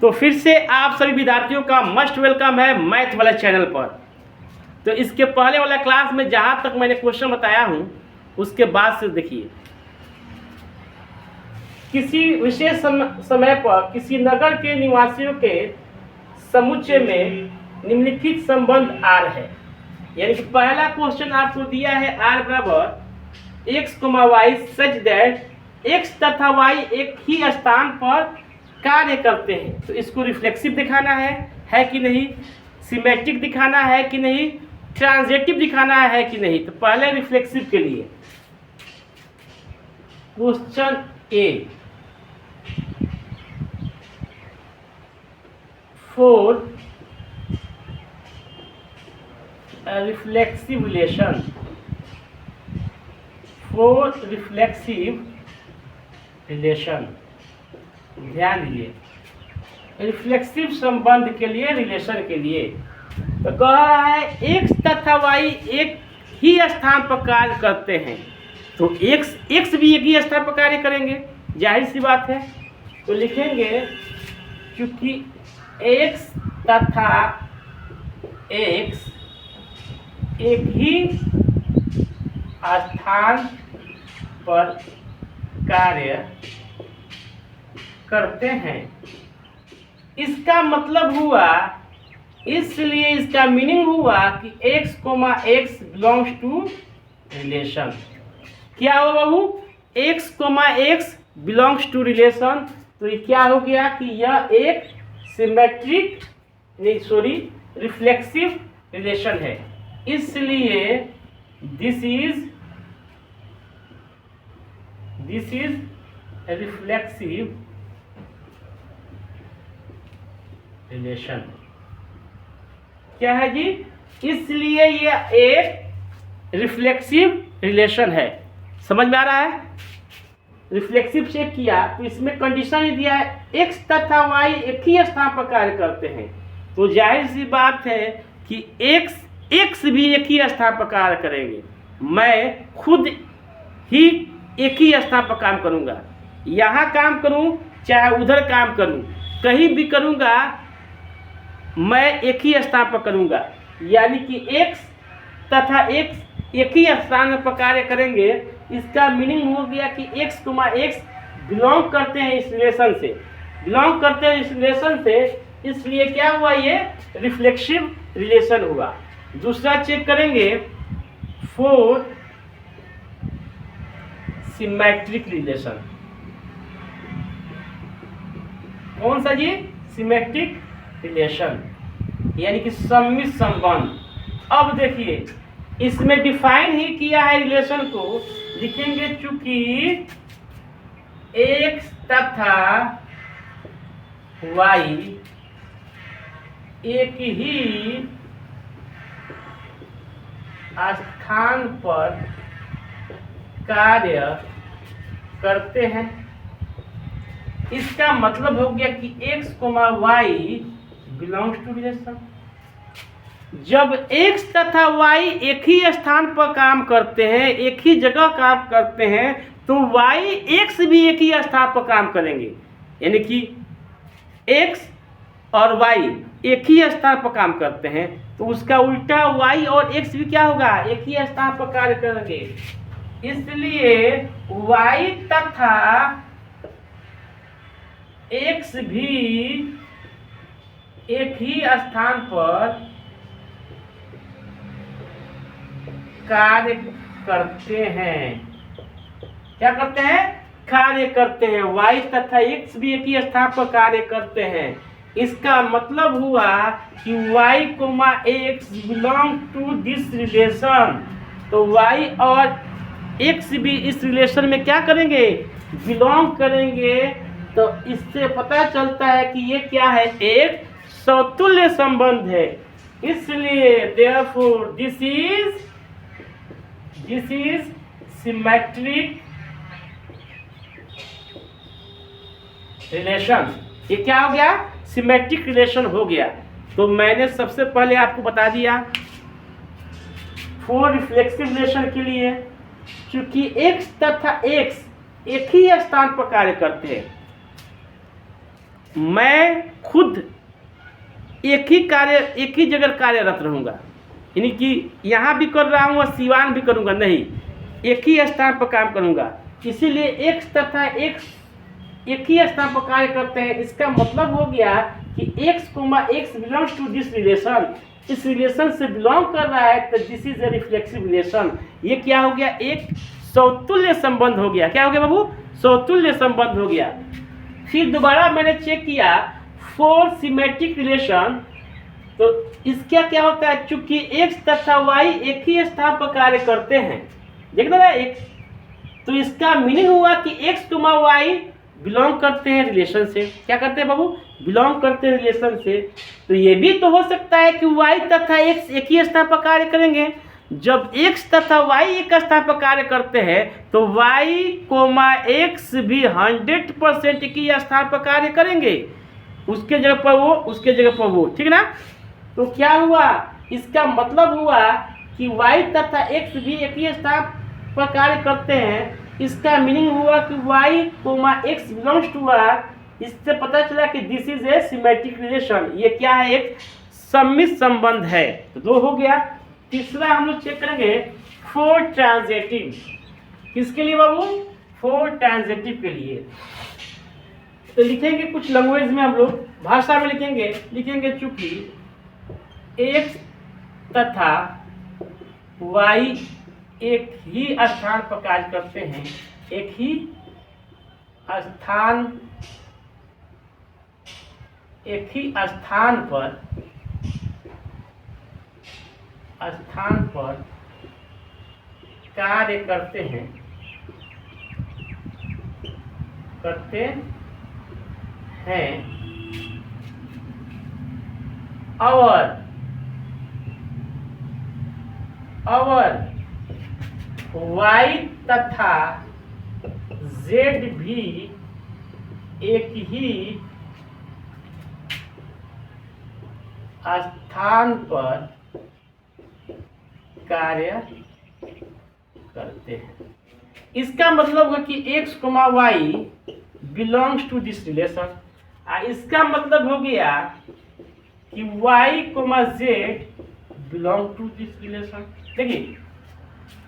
तो फिर से आप सभी विद्यार्थियों का मस्ट वेलकम है मैथ वाला चैनल पर। तो इसके पहले वाला क्लास में जहाँ तक मैंने क्वेश्चन बताया हूँ उसके बाद से देखिए, किसी विशेष समय पर किसी नगर के निवासियों के समुच्चय में निम्नलिखित संबंध आर है। यानी कि पहला क्वेश्चन आपको दिया है आर बराबर x comma y such that x तथा वाई एक ही स्थान पर कार्य करते हैं। तो इसको रिफ्लेक्सिव दिखाना है कि नहीं, सिमेट्रिक दिखाना है कि नहीं, ट्रांजिटिव दिखाना है कि नहीं। तो पहले रिफ्लेक्सिव के लिए question A, for reflexive relation, for reflexive relation. ध्यान दीजिए, रिफ्लेक्सिव संबंध के लिए, रिलेशन के लिए तो कह रहा है एक्स तथा वाई एक ही स्थान पर कार्य करते हैं। तो एक्स भी एक ही स्थान पर कार्य करेंगे, जाहिर सी बात है। तो लिखेंगे क्योंकि एक्स तथा एक्स एक ही स्थान पर कार्य करते हैं, इसका मतलब हुआ, इसलिए इसका मीनिंग हुआ कि x comma x belongs to relation. क्या हुआ बाबू, x comma x belongs to relation. तो ये क्या हो गया कि यह एक सिमेट्रिक रिफ्लेक्सिव रिलेशन है। इसलिए दिस इज रिफ्लेक्सिव रिलेशन। क्या है जी, इसलिए यह एक रिफ्लेक्सिव रिलेशन है। समझ में आ रहा है। रिफ्लेक्सिव चेक किया तो इसमें कंडीशन ही दिया है एक्स तथा वाई एक ही स्थान पर कार्य करते हैं। तो जाहिर सी बात है कि एक्स भी एक ही स्थान पर कार्य करेंगे। मैं खुद ही एक ही स्थान पर काम करूंगा, यहाँ काम करूं चाहे उधर काम करूं, कहीं भी करूंगा मैं एक ही स्थान पर करूंगा। यानी कि एक्स तथा एक्स एक ही स्थान पर कार्य करेंगे। इसका मीनिंग हो गया कि एक्स कोमा एक्स बिलोंग करते हैं इस रिलेशन से, बिलोंग करते हैं इस रिलेशन से। इसलिए क्या हुआ, ये रिफ्लेक्सिव रिलेशन हुआ। दूसरा चेक करेंगे, फोर सिमेट्रिक रिलेशन। कौन सा जी, सिमेट्रिक रिलेशन यानी कि सममित संबंध। अब देखिए इसमें डिफाइन ही किया है रिलेशन को, लिखेंगे चूंकि एक्स तथा वाई एक ही स्थान पर कार्य करते हैं। इसका मतलब हो गया कि x comma y belongs to relation. जब x तथा y एक ही स्थान पर काम करते हैं, एक ही जगह काम करते हैं, तो y x भी एक ही स्थान पर काम करेंगे। यानी कि x और y एक ही स्थान पर काम करते हैं, तो उसका उल्टा y और x भी क्या होगा, एक ही स्थान पर कार्य करेंगे। इसलिए y तथा x भी एक ही स्थान पर कार्य करते हैं। क्या करते हैं, कार्य करते हैं। y तथा x भी एक ही स्थान पर कार्य करते हैं। इसका मतलब हुआ कि y comma x belong to this relation. तो y और x भी इस रिलेशन में क्या करेंगे, बिलोंग करेंगे। तो इससे पता चलता है कि ये क्या है, एक समतुल्य संबंध है। इसलिए therefore this is symmetric relation. ये क्या हो गया, सिमेट्रिक रिलेशन हो गया। तो मैंने सबसे पहले आपको बता दिया फोर रिफ्लेक्सिव रिलेशन के लिए, क्योंकि x तथा x एक ही स्थान पर कार्य करते हैं। मैं खुद एक ही जगह कार्यरत रहूँगा, यानी कि यहाँ भी कर रहा हूँ और सिवान भी करूँगा नहीं, एक ही स्थान पर काम करूँगा। इसीलिए एक्स तथा एक्स एक ही स्थान पर कार्य करते हैं। इसका मतलब हो गया कि x belongs to this relation, इस रिलेशन से बिलोंग कर रहा है, तो this is a reflexive relation. ये क्या हो गया? एक सौतुल्य संबंध हो गया। क्या हो गया बाबू? सौतुल्य संबंध हो गया। फिर दोबारा मैंने चेक किया फॉर सिमेट्रिक रिलेशन, तो इसका क्या होता है? चूंकि एक्स तथा वाई एक ही स्थान पर कार्य करते हैं, देख रहे हैं एक, तो इसका मीनिंग हुआ कि एक्स वाई बिलोंग करते हैं रिलेशन से। क्या करते हैं बाबू? बिलोंग करते हैं रिलेशन से। तो ये भी तो हो सकता है कि वाई तथा एक्स एक ही स्थान पर कार्य करेंगे। जब एक्स तथा वाई एक स्थान पर कार्य करते हैं तो वाई कोमा एक्स भी 100% एक ही स्थान पर कार्य करेंगे, उसके जगह पर वो, उसके जगह पर वो, ठीक ना? तो क्या हुआ? इसका मतलब हुआ कि वाई तथा एक्स भी एक ही स्थान पर कार्य करते हैं। इसका मीनिंग हुआ कि y comma x belongs to R. इससे पता चला कि this is a symmetric relation. ये क्या है? एक सम्मिश्र संबंध है। तो दो हो गया। तीसरा हम लोग चेक करेंगे फॉर ट्रांजिटिव। किसके लिए बाबू? फॉर ट्रांजिटिव के लिए। तो लिखेंगे कुछ लैंग्वेज में, हम लोग भाषा में लिखेंगे चूंकि एक्स तथा वाई एक ही स्थान पर कार्य करते हैं, एक ही स्थान पर कार्य करते हैं और वाई तथा जेड भी एक ही स्थान पर कार्य करते हैं। इसका मतलब है कि x y belongs to this relation. इसका मतलब हो गया कि y z belong to this relation. देखिए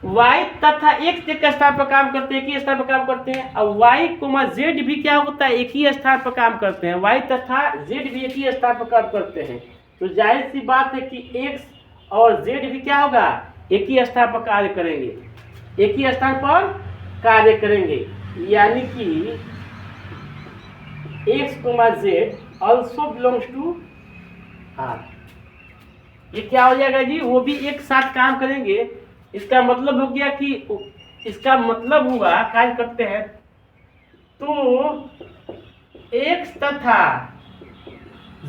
y तथा x एक स्थान पर काम करते हैं, एक ही स्थान पर काम करते हैं, और y, z भी क्या होता है? एक ही स्थान पर काम करते हैं। y तथा z भी एक ही स्थान पर काम करते हैं। तो जाहिर सी बात है कि x और z भी क्या होगा? एक ही स्थान पर कार्य करेंगे, एक ही स्थान पर कार्य करेंगे। यानी कि x, z also belongs to r। ये क्या हो जाएगा जी? वो भी एक साथ काम करेंगे। इसका मतलब हो गया कि इसका मतलब हुआ कार्य करते हैं तो x तथा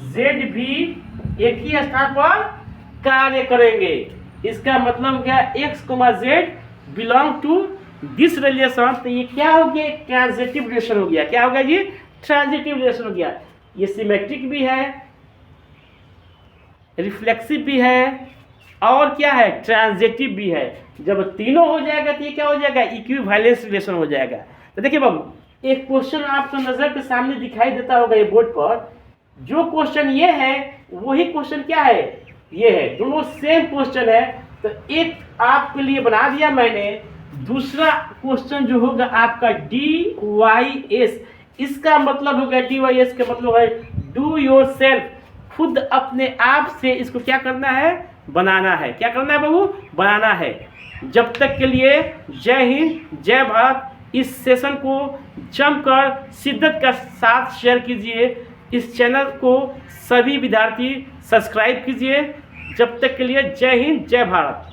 z भी एक ही स्थान पर कार्य करेंगे। इसका मतलब हो गया x, z belong to this relation. तो ये क्या हो गया? ट्रांजिटिव रिलेशन हो गया। क्या हो गया जी? ट्रांजिटिव रिलेशन हो गया। ये सिमेट्रिक भी है, रिफ्लेक्सिव भी है, और क्या है? ट्रांजिटिव भी है। जब तीनों हो जाएगा तो ये क्या हो जाएगा? इक्विवेलेंस रिलेशन हो जाएगा। तो देखिए बाबू, एक क्वेश्चन आपको नजर के सामने दिखाई देता होगा ये बोर्ड पर। जो क्वेश्चन ये है वही क्वेश्चन क्या है? ये है। दोनों सेम क्वेश्चन है। तो एक आपके लिए बना दिया मैंने। दूसरा क्वेश्चन जो होगा आपका DYS, इसका मतलब होगा DYS का मतलब है डू योरसेल्फ, खुद अपने आप से इसको क्या करना है? बनाना है। क्या करना है बाबू? बनाना है। जब तक के लिए जय हिंद, जय भारत। इस सेशन को जमकर शिद्दत का साथ शेयर कीजिए। इस चैनल को सभी विद्यार्थी सब्सक्राइब कीजिए। जब तक के लिए जय हिंद, जय भारत।